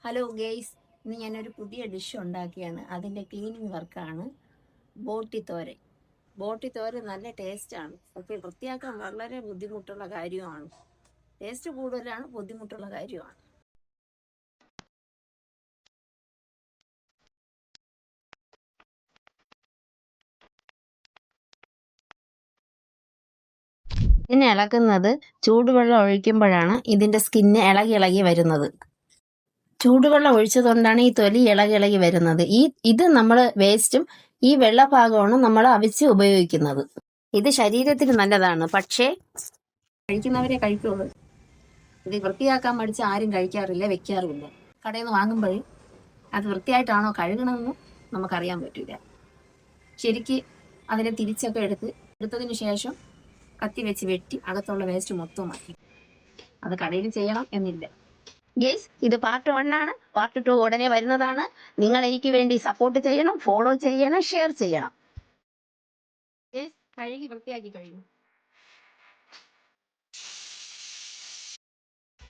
Hello guys, ഇന്ന് ഞാനൊരു പുതിയ ഡിഷ് ഉണ്ടാക്കിയാണ്. അതിൻ്റെ ക്ലീനിങ് വർക്കാണ് ബോട്ടിത്തോരൻ. ബോട്ടിത്തോരൻ നല്ല ടേസ്റ്റാണ്, പക്ഷേ വൃത്തിയാക്കാൻ വളരെ ബുദ്ധിമുട്ടുള്ള കാര്യമാണ്. ടേസ്റ്റ് കൂടുതലാണ്, ബുദ്ധിമുട്ടുള്ള കാര്യമാണ്. ഇതിനെ ഇളക്കുന്നത് ചൂടുവെള്ളം ഒഴിക്കുമ്പോഴാണ് ഇതിൻ്റെ സ്കിന്ന് ഇളകി വരുന്നത്. ചൂടുവെള്ളം ഒഴിച്ചതുകൊണ്ടാണ് ഈ തൊലി ഇളകി വരുന്നത്. ഇത് നമ്മൾ വേസ്റ്റും ഈ വെള്ളഭാഗമാണ് നമ്മൾ അവിച്ച് ഉപയോഗിക്കുന്നത്. ഇത് ശരീരത്തിന് നല്ലതാണ്, പക്ഷേ കഴിക്കുന്നവരെ കഴിക്കുള്ളൂ. ഇത് വൃത്തിയാക്കാൻ പഠിച്ച് ആരും കഴിക്കാറില്ല, വെക്കാറുമില്ല. കടയിൽ നിന്ന് വാങ്ങുമ്പോൾ അത് വൃത്തിയായിട്ടാണോ കഴുകണമെന്ന് നമുക്കറിയാൻ പറ്റില്ല. ശരിക്ക് അതിനെ തിരിച്ചൊക്കെ എടുത്തതിന് ശേഷം കത്തി വെച്ച് വെട്ടി അകത്തുള്ള വേസ്റ്റ് മൊത്തം മാറ്റി. അത് കടയിൽ ചെയ്യണം എന്നില്ല. ഗെയ്സ്, ഇത് പാർട്ട് 1 ആണ്. പാർട്ട് 2 ഉടനെ വരുന്നതാണ്. നിങ്ങൾ എനിക്ക് വേണ്ടി സപ്പോർട്ട് ചെയ്യണം, ഫോളോ ചെയ്യണം, ഷെയർ ചെയ്യണം. ഗെയ്സ്, കഴുകി വൃത്തിയാക്കി കഴിഞ്ഞു.